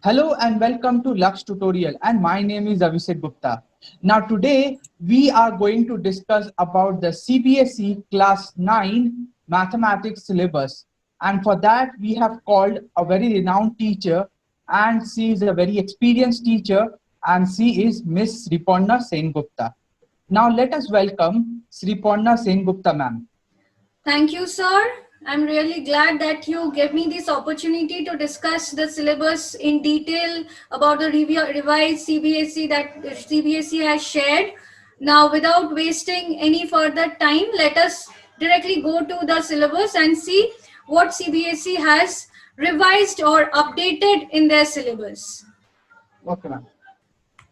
Hello and welcome to Lux Tutorial, and my name is Abhishek Gupta. Now today we are going to discuss about the CBSE Class 9 Mathematics syllabus, and for that we have called a very renowned teacher, and she is a very experienced teacher, and she is Miss Sriporna Sen Gupta. Now let us welcome Sriporna Sen Gupta ma'am. Thank you, sir. I'm really glad that you gave me this opportunity to discuss the syllabus in detail about the revised CBSE that CBSE has shared. Now, without wasting any further time, let us directly go to the syllabus and see what CBSE has revised or updated in their syllabus. Okay ma'am.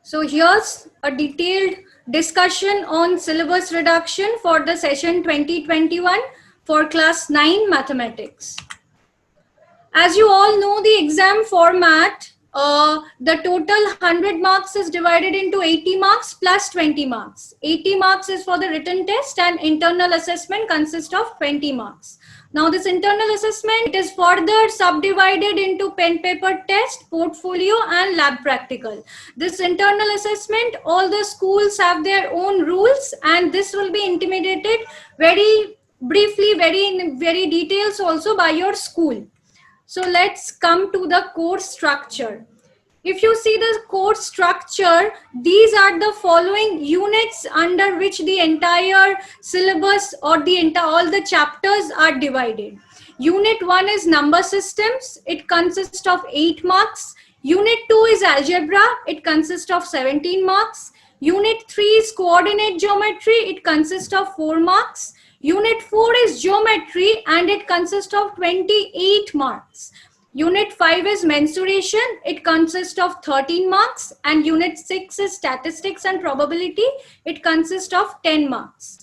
So here's a detailed discussion on syllabus reduction for the session 2021 for class 9 mathematics. As you all know, the exam format, the total 100 marks is divided into 80 marks plus 20 marks. 80 marks is for the written test and internal assessment consists of 20 marks. Now this internal assessment, it is further subdivided into pen paper test, portfolio and lab practical. This internal assessment, all the schools have their own rules and this will be intimidated very briefly, very details also by your school. So let's come to the course structure. If you see the course structure, these are the following units under which the entire syllabus or all the chapters are divided. Unit 1 is number systems. It consists of 8 marks. Unit 2 is algebra. It consists of 17 marks. Unit 3 is coordinate geometry. It consists of 4 marks. Unit 4 is geometry and it consists of 28 marks. Unit 5 is mensuration. It consists of 13 marks. And Unit 6 is statistics and probability. It consists of 10 marks.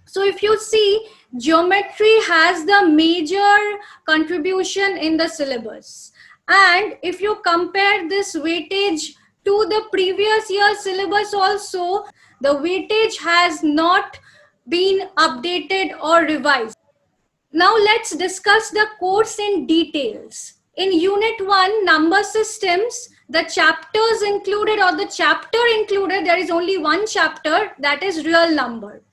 So if you see, geometry has the major contribution in the syllabus. And if you compare this weightage to the previous year syllabus also, the weightage has not been updated or revised. Now let's discuss the course in details. In Unit 1, number systems, the chapters included or the chapter included, there is only one chapter, that is real number.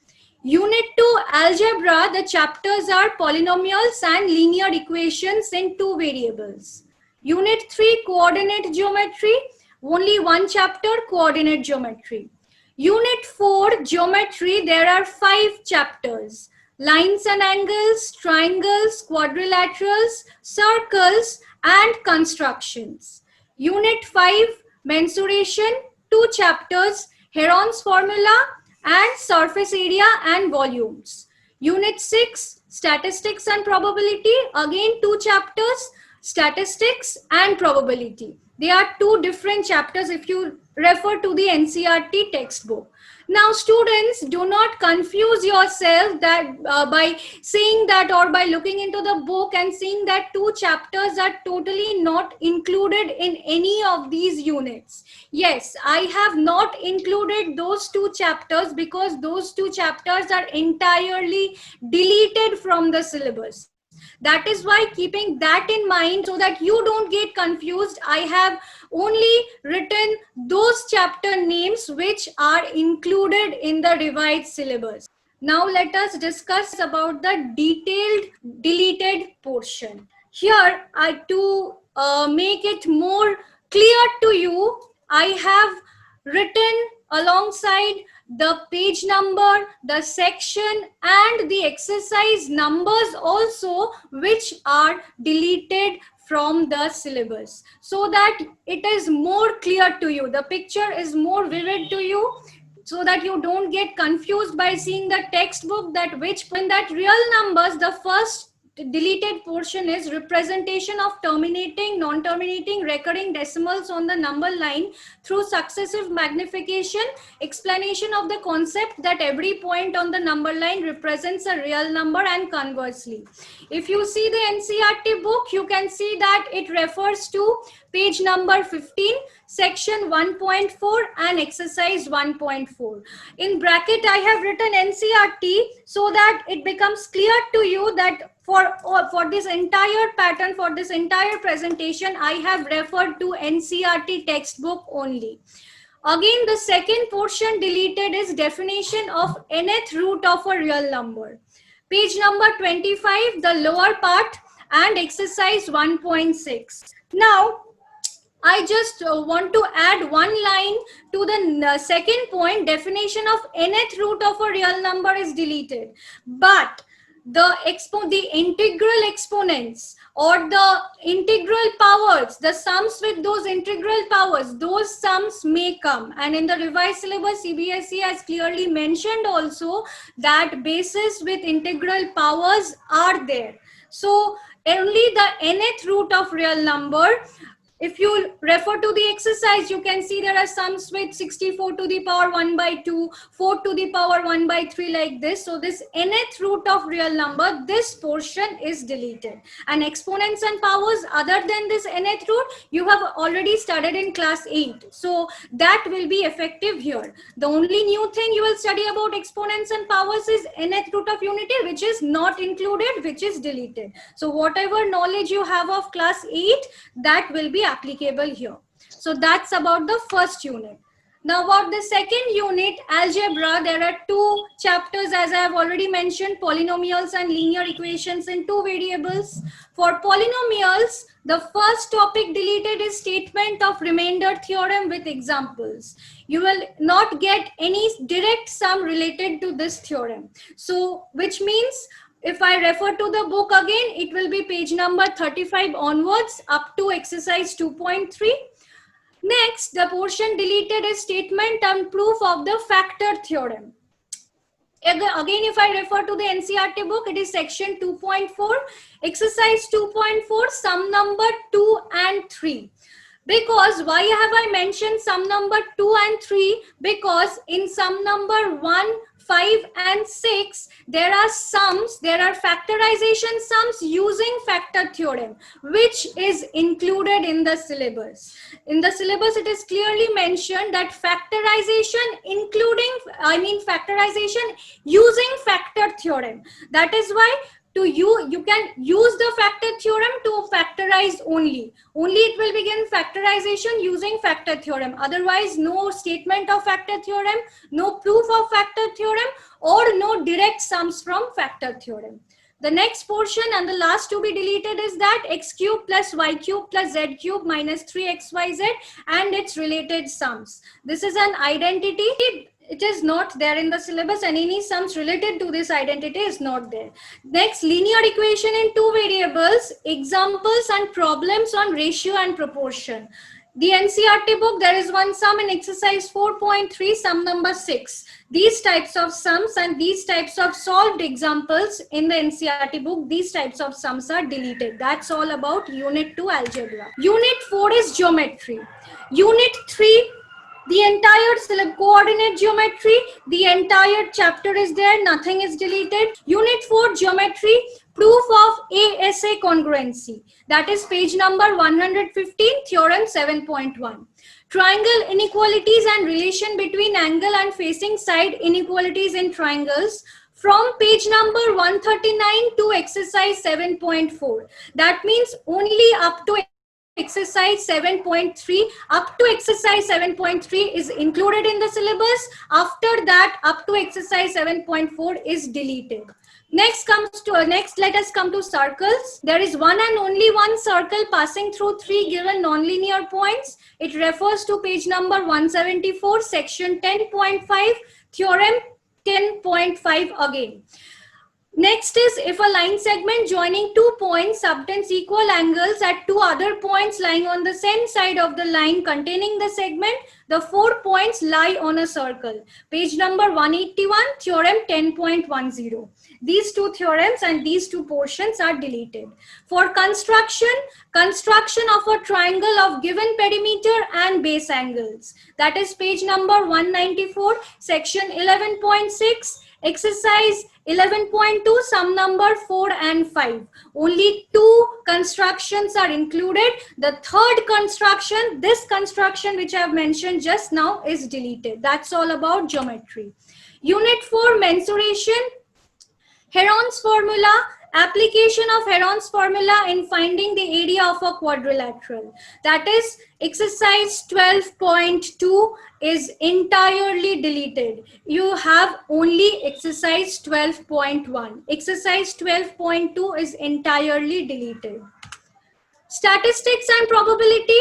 Unit 2, algebra, the chapters are polynomials and linear equations in 2 variables. Unit 3, coordinate geometry, only one chapter, coordinate geometry. Unit 4, geometry, there are 5 chapters. Lines and angles, triangles, quadrilaterals, circles, and constructions. Unit 5, mensuration, 2 chapters, Heron's formula, and surface area and volumes. Unit 6, statistics and probability, again 2 chapters, statistics and probability. They are 2 different chapters if you refer to the NCERT textbook. Now students, do not confuse yourself that by saying that or by looking into the book and seeing that 2 chapters are totally not included in any of these units. Yes, I have not included those 2 chapters because those 2 chapters are entirely deleted from the syllabus. That is why, keeping that in mind so that you don't get confused, I have only written those chapter names which are included in the revised syllabus. Now let us discuss about the detailed deleted portion. Here, to make it more clear to you, I have written alongside the page number, the section, and the exercise numbers also, which are deleted from the syllabus, so that it is more clear to you. The picture is more vivid to you, so that you don't get confused by seeing the textbook that which when that real numbers, the first deleted portion is representation of terminating, non-terminating, recurring decimals on the number line through successive magnification, explanation of the concept that every point on the number line represents a real number, and conversely. If you see the NCERT book, you can see that it refers to page number 15, section 1.4 and exercise 1.4. In bracket, I have written NCERT so that it becomes clear to you that for this entire pattern, for this entire presentation, I have referred to NCERT textbook only. Again, the second portion deleted is definition of nth root of a real number. Page number 25, the lower part, and exercise 1.6. Now, I just want to add one line to the second point. Definition of nth root of a real number is deleted. But the integral exponents or the integral powers, the sums with those integral powers, those sums may come. And in the revised syllabus, CBSE has clearly mentioned also that bases with integral powers are there. So only the nth root of real number. If you refer to the exercise, you can see there are sums with 64 to the power 1 by 2, 4 to the power 1 by 3 like this. So this nth root of real number, this portion is deleted. And exponents and powers other than this nth root, you have already studied in class 8. So that will be effective here. The only new thing you will study about exponents and powers is nth root of unity, which is not included, which is deleted. So whatever knowledge you have of class 8, that will be applicable here. So that's about the first unit. Now about the second unit, algebra, there are two chapters as I have already mentioned, polynomials and linear equations in two variables. For polynomials, the first topic deleted is statement of remainder theorem with examples. You will not get any direct sum related to this theorem. So which means if I refer to the book again, it will be page number 35 onwards up to exercise 2.3. Next, the portion deleted is statement and proof of the factor theorem. Again, if I refer to the NCERT book, it is section 2.4, exercise 2.4, sum number 2 and 3. Because why have I mentioned sum number 2 and 3? Because in sum number 1, 5 and 6, there are sums, there are factorization sums using factor theorem, which is included in the syllabus. In the syllabus, it is clearly mentioned that factorization factorization using factor theorem. That is why you can use the factor theorem to factorize only. Only it will begin factorization using factor theorem. Otherwise, no statement of factor theorem, no proof of factor theorem, or no direct sums from factor theorem. The next portion and the last to be deleted is that x cube plus y cube plus z cube minus 3xyz and its related sums. This is an identity. It is not there in the syllabus, and any sums related to this identity is not there. Next, linear equation in two variables, examples and problems on ratio and proportion. The NCERT book, there is one sum in exercise 4.3, sum number 6. These types of sums and these types of solved examples in the NCERT book, these types of sums are deleted. That's all about Unit 2 algebra. Unit 4 is geometry. Unit 3, the entire coordinate geometry, the entire chapter is there, nothing is deleted. Unit 4 geometry, proof of ASA congruency. That is page number 115, theorem 7.1. Triangle inequalities and relation between angle and facing side inequalities in triangles from page number 139 to exercise 7.4. That means only up to exercise 7.3 up to exercise 7.3 is included in the syllabus. After that, up to exercise 7.4 is deleted. Next, let us come to circles. There is one and only one circle passing through three given nonlinear points. It refers to page number 174, section 10.5, theorem 10.5 again. Next is if a line segment joining 2 points subtends equal angles at two other points lying on the same side of the line containing the segment, the 4 points lie on a circle. Page number 181, theorem 10.10. These two theorems and these two portions are deleted. For construction of a triangle of given perimeter and base angles. That is page number 194, section 11.6, exercise 11.2, sum number 4 and 5. Only two constructions are included. The third construction, this construction which I have mentioned just now, is deleted. That's all about geometry. Unit 4, mensuration. Heron's formula, application of Heron's formula in finding the area of a quadrilateral. That is exercise 12.2 is entirely deleted. You have only exercise 12.1. Exercise 12.2 is entirely deleted. Statistics and probability,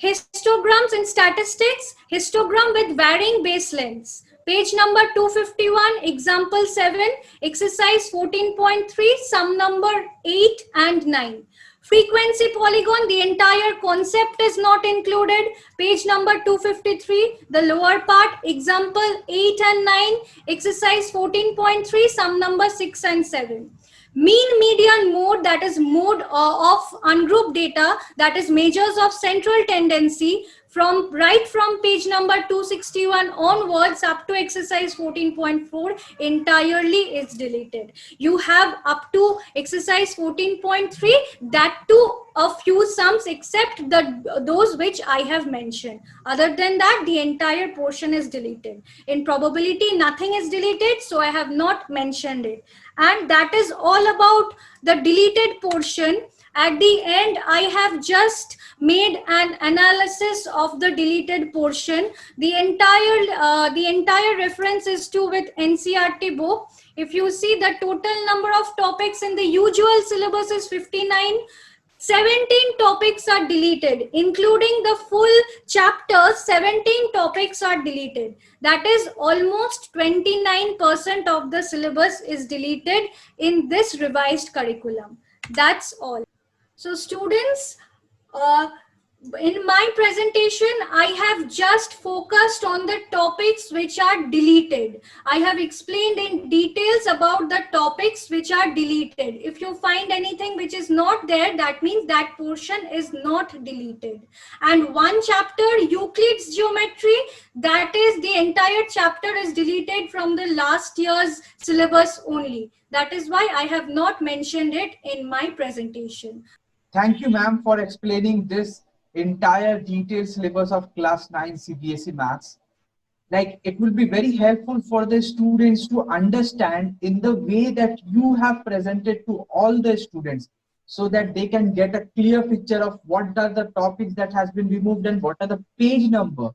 histograms in statistics, histogram with varying base lengths. Page number 251, example 7, exercise 14.3, sum number 8 and 9. Frequency polygon, the entire concept is not included. Page number 253, the lower part, example 8 and 9, exercise 14.3, sum number 6 and 7. Mean median mode, that is mode of ungrouped data, that is measures of central tendency, from right from page number 261 onwards up to exercise 14.4 entirely is deleted. You have up to exercise 14.3, that too a few sums except those which I have mentioned. Other than that, the entire portion is deleted. In probability, nothing is deleted, so I have not mentioned it. And that is all about the deleted portion. At the end, I have just made an analysis of the deleted portion. The entire reference is to with NCERT book. If you see, the total number of topics in the usual syllabus is 59. 17 topics are deleted, including the full chapters. 17 topics are deleted. That is almost 29% of the syllabus is deleted in this revised curriculum. That's all. So students, in my presentation, I have just focused on the topics which are deleted. I have explained in details about the topics which are deleted. If you find anything which is not there, that means that portion is not deleted. And one chapter, Euclid's geometry, that is the entire chapter is deleted from the last year's syllabus only. That is why I have not mentioned it in my presentation. Thank you, ma'am, for explaining this entire detailed syllabus of class 9 CBSE maths. Like, it will be very helpful for the students to understand in the way that you have presented to all the students, so that they can get a clear picture of what are the topics that has been removed and what are the page number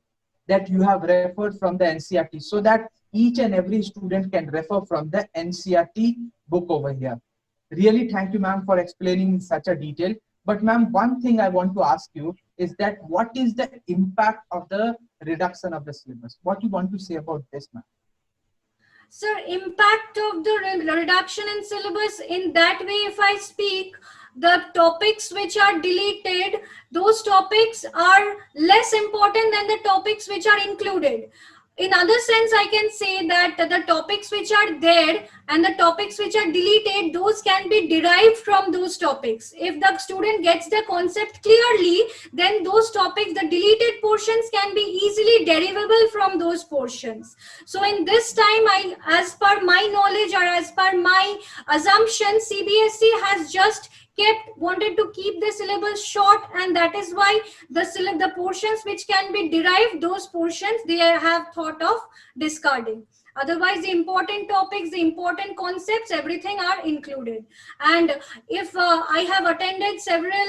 that you have referred from the NCERT, so that each and every student can refer from the NCERT book over here. Really, thank you, ma'am, for explaining in such a detail. But ma'am, one thing I want to ask you is that what is the impact of the reduction of the syllabus? What you want to say about this, ma'am? Sir, impact of the reduction in syllabus, in that way, if I speak, the topics which are deleted, those topics are less important than the topics which are included. In other sense, I can say that the topics which are there and the topics which are deleted, those can be derived from those topics. If the student gets the concept clearly, then those topics, the deleted portions, can be easily derivable from those portions. So in this time, as per my knowledge or as per my assumption, CBSE has just wanted to keep the syllabus short, and that is why the portions which can be derived, those portions they have thought of discarding. Otherwise, the important topics, the important concepts, everything are included. And if I have attended several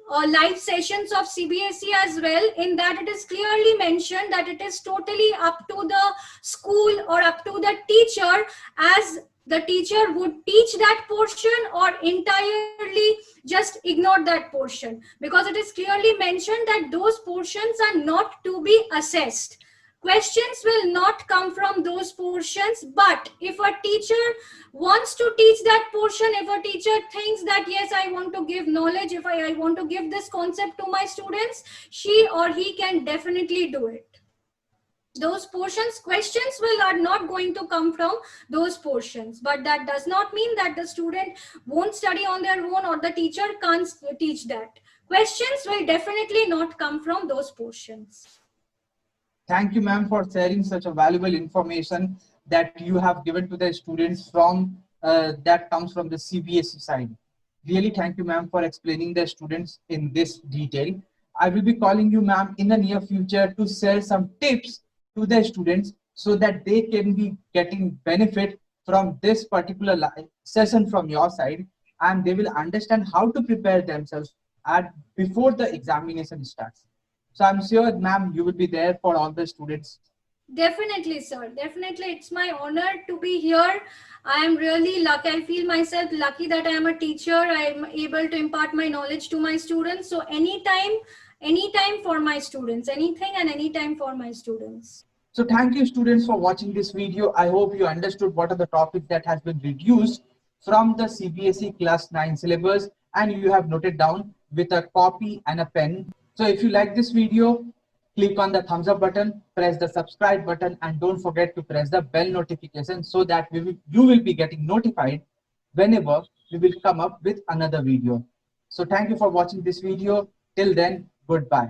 live sessions of CBSE as well, in that it is clearly mentioned that it is totally up to the school or up to the teacher, as the teacher would teach that portion or entirely just ignore that portion, because it is clearly mentioned that those portions are not to be assessed. Questions will not come from those portions, but if a teacher wants to teach that portion, if a teacher thinks that yes, I want to give knowledge, if I want to give this concept to my students, she or he can definitely do it. those portions, questions are not going to come from those portions, but that does not mean that the student won't study on their own or the teacher can't teach that. Questions will definitely not come from those portions. Thank you, ma'am, for sharing such a valuable information that you have given to the students from that comes from the CBSE side. Really, thank you, ma'am, for explaining the students in this detail. I will be calling you, ma'am, in the near future to share some tips to the students so that they can be getting benefit from this particular session from your side, and they will understand how to prepare themselves at before the examination starts. So I'm sure, ma'am, you will be there for all the students. Definitely, sir. Definitely. It's my honor to be here. I am really lucky. I feel myself lucky that I am a teacher. I am able to impart my knowledge to my students. So anytime for my students, anything and anytime for my students. So thank you, students, for watching this video. I hope you understood what are the topics that has been reduced from the CBSE class 9 syllabus, and you have noted down with a copy and a pen. So if you like this video, click on the thumbs up button, press the subscribe button, and don't forget to press the bell notification so that you will be getting notified whenever we will come up with another video. So thank you for watching this video. Till then, goodbye.